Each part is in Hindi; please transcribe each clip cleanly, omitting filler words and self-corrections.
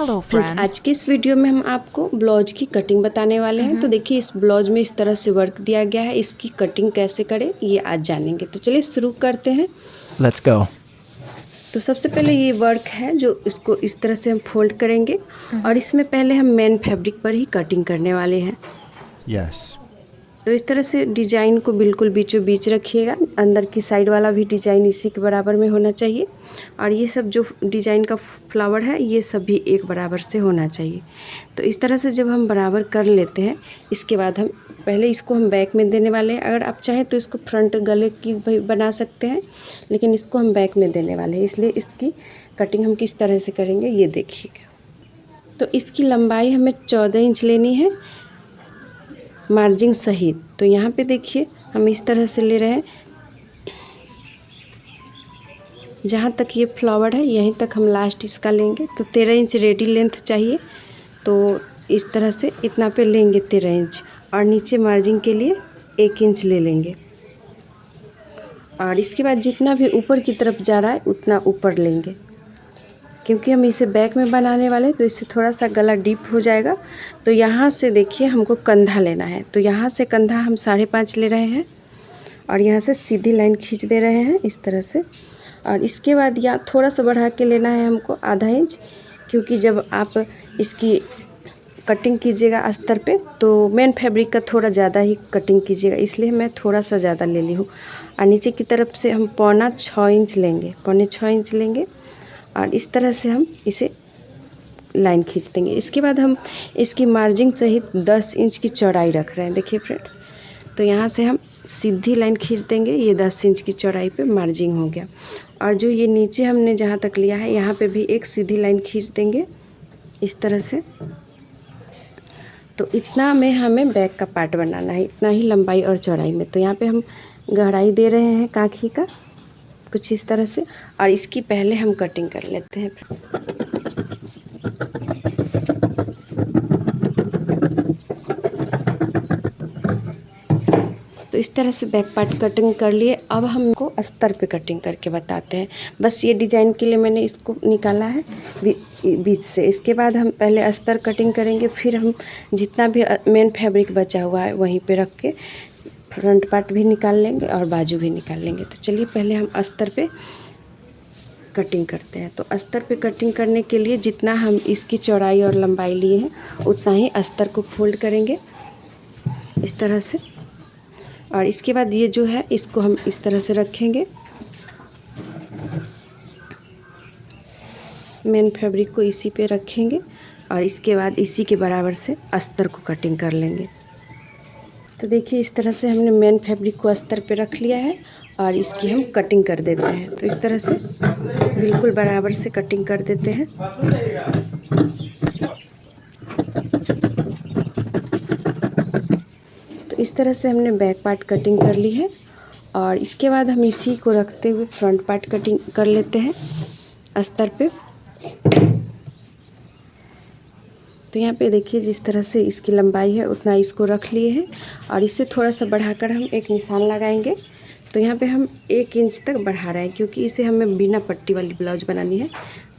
Hello friends, friends. आज के इस वीडियो में हम आपको ब्लाउज की कटिंग बताने वाले हैं। तो देखिए, इस ब्लाउज में इस तरह से वर्क दिया गया है। इसकी कटिंग कैसे करें ये आज जानेंगे। तो चलिए शुरू करते हैं। Let's go. तो सबसे पहले ये वर्क है जो इसको इस तरह से हम फोल्ड करेंगे और इसमें पहले हम मेन फैब्रिक पर ही कटिंग करने वाले हैं। यस। तो इस तरह से डिज़ाइन को बिल्कुल बीचों बीच रखिएगा। अंदर की साइड वाला भी डिज़ाइन इसी के बराबर में होना चाहिए और ये सब जो डिज़ाइन का फ्लावर है ये सब भी एक बराबर से होना चाहिए। तो इस तरह से जब हम बराबर कर लेते हैं, इसके बाद हम पहले इसको हम बैक में देने वाले हैं। अगर आप चाहें तो इसको फ्रंट गले की भी बना सकते हैं, लेकिन इसको हम बैक में देने वाले हैं, इसलिए इसकी कटिंग हम किस तरह से करेंगे ये देखिएगा। तो इसकी लंबाई हमें 14 इंच लेनी है मार्जिन सहित। तो यहाँ पे देखिए हम इस तरह से ले रहे हैं, जहाँ तक ये फ्लावर है यहीं तक हम लास्ट इसका लेंगे। तो 13 इंच रेडी लेंथ चाहिए, तो इस तरह से इतना पे लेंगे 13 इंच और नीचे मार्जिन के लिए 1 इंच ले लेंगे और इसके बाद जितना भी ऊपर की तरफ जा रहा है उतना ऊपर लेंगे, क्योंकि हम इसे बैक में बनाने वाले हैं तो इससे थोड़ा सा गला डीप हो जाएगा। तो यहाँ से देखिए हमको कंधा लेना है, तो यहाँ से कंधा हम 5.5 ले रहे हैं और यहाँ से सीधी लाइन खींच दे रहे हैं इस तरह से। और इसके बाद यहाँ थोड़ा सा बढ़ा के लेना है हमको आधा इंच, क्योंकि जब आप इसकी कटिंग कीजिएगा अस्तर पे तो मेन फैब्रिक का थोड़ा ज़्यादा ही कटिंग कीजिएगा, इसलिए मैं थोड़ा सा ज़्यादा ले ली हूँ। और नीचे की तरफ से हम 6.25 इंच लेंगे, 6.25 इंच लेंगे और इस तरह से हम इसे लाइन खींच देंगे। इसके बाद हम इसकी मार्जिन सहित 10 इंच की चौड़ाई रख रहे हैं। देखिए फ्रेंड्स, तो यहाँ से हम सीधी लाइन खींच देंगे, ये 10 इंच की चौड़ाई पे मार्जिन हो गया। और जो ये नीचे हमने जहाँ तक लिया है यहाँ पे भी एक सीधी लाइन खींच देंगे इस तरह से। तो इतना में हमें बैक का पार्ट बनाना है, इतना ही लंबाई और चौड़ाई में। तो यहाँ पे हम गहराई दे रहे हैं काँखी का कुछ इस तरह से, और इसकी पहले हम कटिंग कर लेते हैं। तो इस तरह से बैक पार्ट कटिंग कर लिए। अब हमको अस्तर पे कटिंग करके बताते हैं। बस ये डिज़ाइन के लिए मैंने इसको निकाला है बीच से। इसके बाद हम पहले अस्तर कटिंग करेंगे, फिर हम जितना भी मेन फैब्रिक बचा हुआ है वहीं पे रख के फ्रंट पार्ट भी निकाल लेंगे और बाजू भी निकाल लेंगे। तो चलिए पहले हम अस्तर पे कटिंग करते हैं। तो अस्तर पे कटिंग करने के लिए जितना हम इसकी चौड़ाई और लंबाई लिए हैं उतना ही अस्तर को फोल्ड करेंगे इस तरह से। और इसके बाद ये जो है इसको हम इस तरह से रखेंगे, मेन फैब्रिक को इसी पे रखेंगे और इसके बाद इसी के बराबर से अस्तर को कटिंग कर लेंगे। तो देखिए इस तरह से हमने मेन फैब्रिक को अस्तर पे रख लिया है और इसकी हम कटिंग कर देते हैं। तो इस तरह से बिल्कुल बराबर से कटिंग कर देते हैं। तो इस तरह से हमने बैक पार्ट कटिंग कर ली है और इसके बाद हम इसी को रखते हुए फ्रंट पार्ट कटिंग कर लेते हैं अस्तर पे। तो यहाँ पे देखिए जिस तरह से इसकी लंबाई है उतना इसको रख लिए हैं और इससे थोड़ा सा बढ़ाकर हम एक निशान लगाएंगे। तो यहाँ पे हम 1 इंच तक बढ़ा रहे हैं, क्योंकि इसे हमें बिना पट्टी वाली ब्लाउज बनानी है।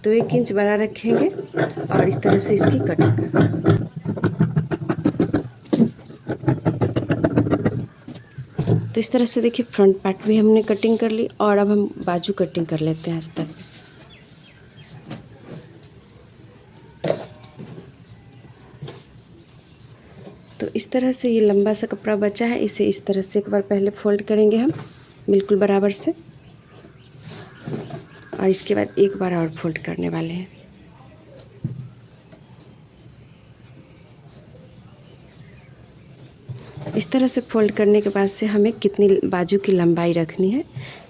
तो 1 इंच बढ़ा रखेंगे और इस तरह से इसकी कटिंग करेंगे। तो इस तरह से देखिए फ्रंट पार्ट भी हमने कटिंग कर ली और अब हम बाजू कटिंग कर लेते हैं अस्तर पे। तो इस तरह से ये लंबा सा कपड़ा बचा है, इसे इस तरह से एक बार पहले फोल्ड करेंगे हम बिल्कुल बराबर से और इसके बाद एक बार और फोल्ड करने वाले हैं। इस तरह से फोल्ड करने के बाद से हमें कितनी बाजू की लंबाई रखनी है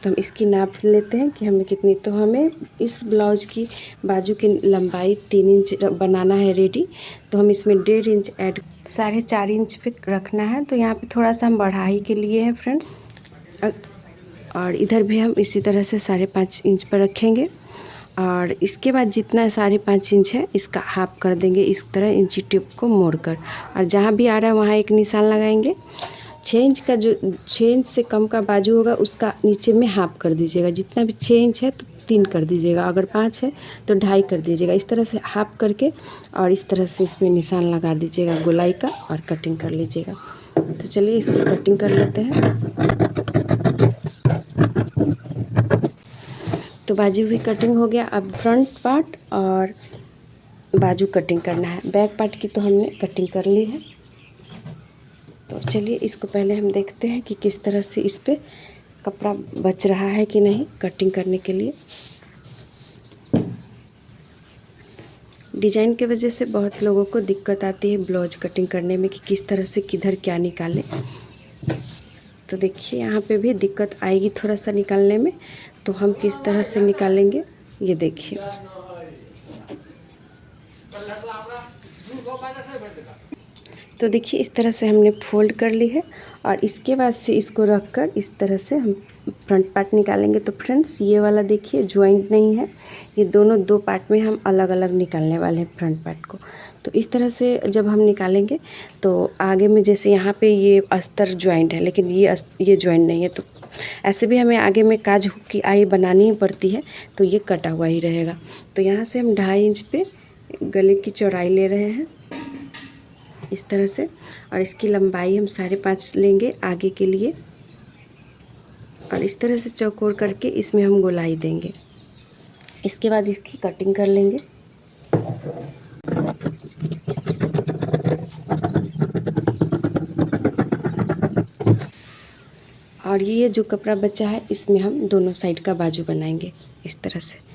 तो हम इसकी नाप लेते हैं कि हमें कितनी। तो हमें इस ब्लाउज की बाजू की लंबाई 3 इंच बनाना है रेडी। तो हम इसमें 1.5 इंच ऐड 4.5 इंच पे रखना है। तो यहाँ पे थोड़ा सा हम बढ़ाई के लिए हैं फ्रेंड्स, और इधर भी हम इसी तरह से 5.5 इंच पर रखेंगे और इसके बाद जितना 5.5 इंच है इसका हाफ कर देंगे इस तरह इंची टेप को मोड़कर, और जहाँ भी आ रहा है वहाँ एक निशान लगाएंगे। 6 इंच का जो 6 इंच से कम का बाजू होगा उसका नीचे में हाफ कर दीजिएगा। जितना भी 6 इंच है तो 3 कर दीजिएगा, अगर 5 है तो 2.5 कर दीजिएगा। इस तरह से हाफ करके और इस तरह से इसमें निशान लगा दीजिएगा गोलाई का और कटिंग कर लीजिएगा। तो चलिए इसकी कटिंग कर लेते हैं। तो बाजू भी कटिंग हो गया। अब फ्रंट पार्ट और बाजू कटिंग करना है। बैक पार्ट की तो हमने कटिंग कर ली है। तो चलिए इसको पहले हम देखते हैं कि किस तरह से इस पे कपड़ा बच रहा है कि नहीं कटिंग करने के लिए। डिजाइन के वजह से बहुत लोगों को दिक्कत आती है ब्लाउज कटिंग करने में कि किस तरह से किधर क्या निकालें। तो देखिए यहाँ पे भी दिक्कत आएगी थोड़ा सा निकालने में। तो हम किस तरह से निकालेंगे ये देखिए। तो देखिए इस तरह से हमने फोल्ड कर ली है और इसके बाद से इसको रखकर इस तरह से हम फ्रंट पार्ट निकालेंगे। तो फ्रेंड्स ये वाला देखिए ज्वाइंट नहीं है, ये दोनों 2 पार्ट में हम अलग अलग निकालने वाले हैं फ्रंट पार्ट को। तो इस तरह से जब हम निकालेंगे तो आगे में जैसे यहाँ पे ये अस्तर ज्वाइंट है लेकिन ये ज्वाइंट नहीं है, तो ऐसे भी हमें आगे में काज हुक की आई बनानी ही पड़ती है, तो ये कटा हुआ ही रहेगा। तो यहाँ से हम 2.5 इंच पे गले की चौड़ाई ले रहे हैं इस तरह से, और इसकी लंबाई हम 5.5 लेंगे आगे के लिए और इस तरह से चौकोर करके इसमें हम गोलाई देंगे। इसके बाद इसकी कटिंग कर लेंगे। और ये जो कपड़ा बचा है इसमें हम दोनों साइड का बाजू बनाएंगे इस तरह से।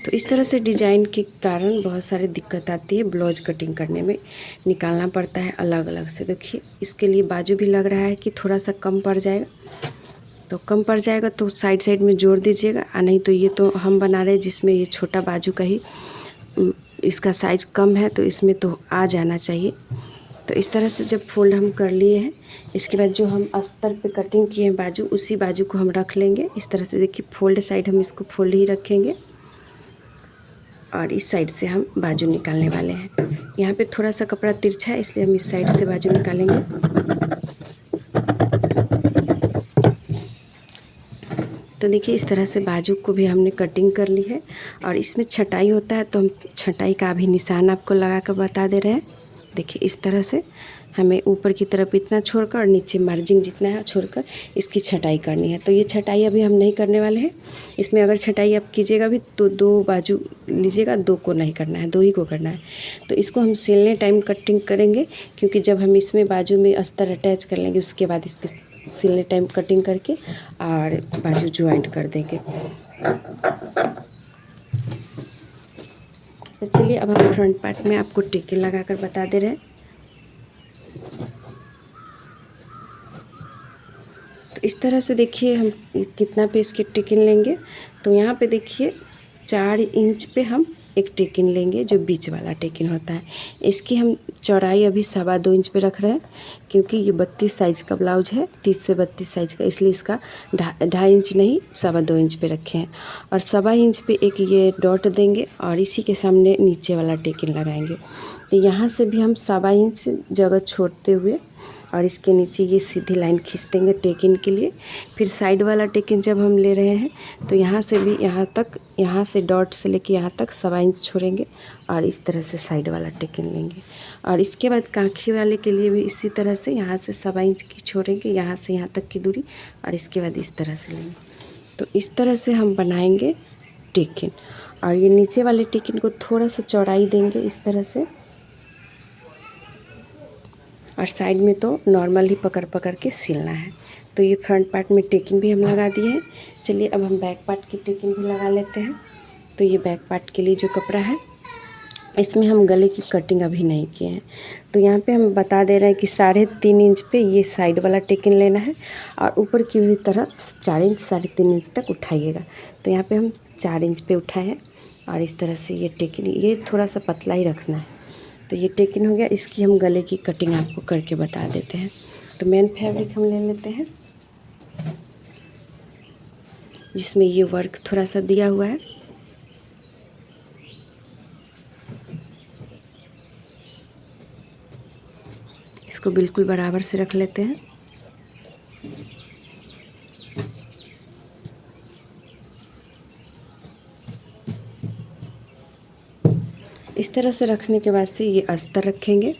तो इस तरह से डिजाइन के कारण बहुत सारी दिक्कत आती है ब्लाउज कटिंग करने में, निकालना पड़ता है अलग अलग से। देखिए इसके लिए बाजू भी लग रहा है कि थोड़ा सा कम पड़ जाएगा, तो कम पड़ जाएगा तो साइड साइड में जोड़ दीजिएगा, नहीं तो ये तो हम बना रहे हैं जिसमें ये छोटा बाजू का ही इसका साइज कम है, तो इसमें तो आ जाना चाहिए। तो इस तरह से जब फोल्ड हम कर लिए हैं, इसके बाद जो हम अस्तर पे कटिंग किए हैं बाजू, उसी बाजू को हम रख लेंगे इस तरह से। देखिए फोल्ड साइड हम इसको फोल्ड ही रखेंगे और इस साइड से हम बाजू निकालने वाले हैं। यहाँ पे थोड़ा सा कपड़ा तिरछा है इसलिए हम इस साइड से बाजू निकालेंगे। तो देखिए इस तरह से बाजू को भी हमने कटिंग कर ली है और इसमें छटाई होता है, तो हम छटाई का भी निशान आपको लगा कर बता दे रहे हैं। देखिए इस तरह से हमें ऊपर की तरफ इतना छोड़कर और नीचे मार्जिन जितना है छोड़कर इसकी छटाई करनी है। तो ये छटाई अभी हम नहीं करने वाले हैं। इसमें अगर छटाई आप कीजिएगा भी तो 2 बाजू लीजिएगा, 2 को नहीं करना है, 2 ही को करना है। तो इसको हम सिलने टाइम कटिंग करेंगे, क्योंकि जब हम इसमें बाजू में अस्तर अटैच कर लेंगे उसके बाद इसके सिलने टाइम कटिंग करके और बाजू ज्वाइंट कर देंगे। तो चलिए अब हम फ्रंट पार्ट में आपको टिके लगा कर बता दे रहे हैं। तो इस तरह से देखिए हम कितना पे इसके टिकिन लेंगे। तो यहाँ पे देखिए 4 इंच पे हम एक टेकिन लेंगे जो बीच वाला टेकिन होता है। इसकी हम चौड़ाई अभी 2.25 इंच पे रख रहे हैं, क्योंकि ये 32 साइज़ का ब्लाउज है, 30 से 32 साइज़ का, इसलिए इसका 2.5 इंच नहीं 2.25 इंच पे रखे हैं। और 2.25 इंच पे एक ये डॉट देंगे और इसी के सामने नीचे वाला टेकिन लगाएंगे। तो यहाँ से भी हम 2.25 इंच जगह छोड़ते हुए और इसके नीचे ये सीधी लाइन खींच देंगे टेकिन के लिए। फिर साइड वाला टेकिन जब हम ले रहे हैं तो यहाँ से भी यहाँ तक, यहाँ से डॉट से लेके यहाँ तक 2.25 इंच छोड़ेंगे और इस तरह से साइड वाला टेकिन लेंगे। और इसके बाद कांखी वाले के लिए भी इसी तरह से यहाँ से 2.25 इंच की छोड़ेंगे, यहाँ से यहाँ तक की दूरी, और इसके बाद इस तरह से लेंगे। तो इस तरह से हम बनाएंगे टेकिन। और ये नीचे वाले टेकिन को थोड़ा सा चौड़ाई देंगे इस तरह से, और साइड में तो नॉर्मल ही पकड़ पकड़ के सिलना है। तो ये फ्रंट पार्ट में टेकिन भी हम लगा दिए हैं। चलिए अब हम बैक पार्ट की टेकिन भी लगा लेते हैं। तो ये बैक पार्ट के लिए जो कपड़ा है इसमें हम गले की कटिंग अभी नहीं किए हैं। तो यहाँ पे हम बता दे रहे हैं कि 3.5 इंच पे ये साइड वाला टेकिन लेना है और ऊपर की भी तरफ 4 इंच 3.5 इंच तक उठाइएगा। तो यहाँ पे हम 4 इंच पे उठाए हैं और इस तरह से ये टेकिन, ये थोड़ा सा पतला ही रखना है। तो ये टेकिन हो गया। इसकी हम गले की कटिंग आपको करके बता देते हैं। तो मेन फैब्रिक हम ले लेते हैं जिसमें ये वर्क थोड़ा सा दिया हुआ है। इसको इसको बिल्कुल बराबर से रख लेते हैं। इस तरह से रखने के बाद से ये अस्तर रखेंगे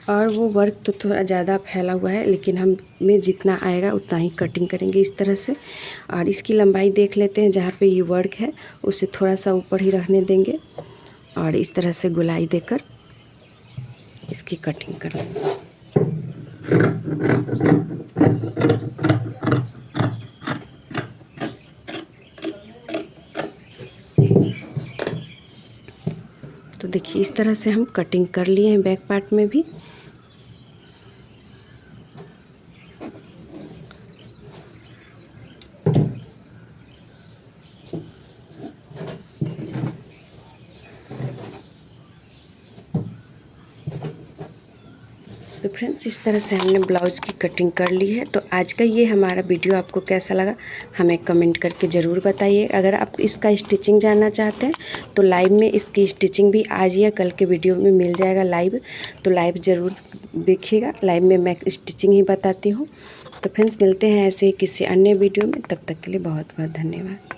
और वो वर्क तो थोड़ा ज़्यादा फैला हुआ है, लेकिन हमें जितना आएगा उतना ही कटिंग करेंगे इस तरह से। और इसकी लंबाई देख लेते हैं, जहाँ पे ये वर्क है उससे थोड़ा सा ऊपर ही रखने देंगे और इस तरह से गोलाई देकर इसकी कटिंग करेंगे। तो देखिए इस तरह से हम कटिंग कर लिए हैं बैक पार्ट में भी। तो फ्रेंड्स इस तरह से हमने ब्लाउज़ की कटिंग कर ली है। तो आज का ये हमारा वीडियो आपको कैसा लगा हमें कमेंट करके ज़रूर बताइए। अगर आप इसका स्टिचिंग जानना चाहते हैं तो लाइव में इसकी स्टिचिंग भी आज या कल के वीडियो में मिल जाएगा लाइव, तो लाइव ज़रूर देखिएगा। लाइव में मैं स्टिचिंग ही बताती हूँ। तो फ्रेंड्स मिलते हैं ऐसे ही किसी अन्य वीडियो में, तब तक के लिए बहुत बहुत धन्यवाद।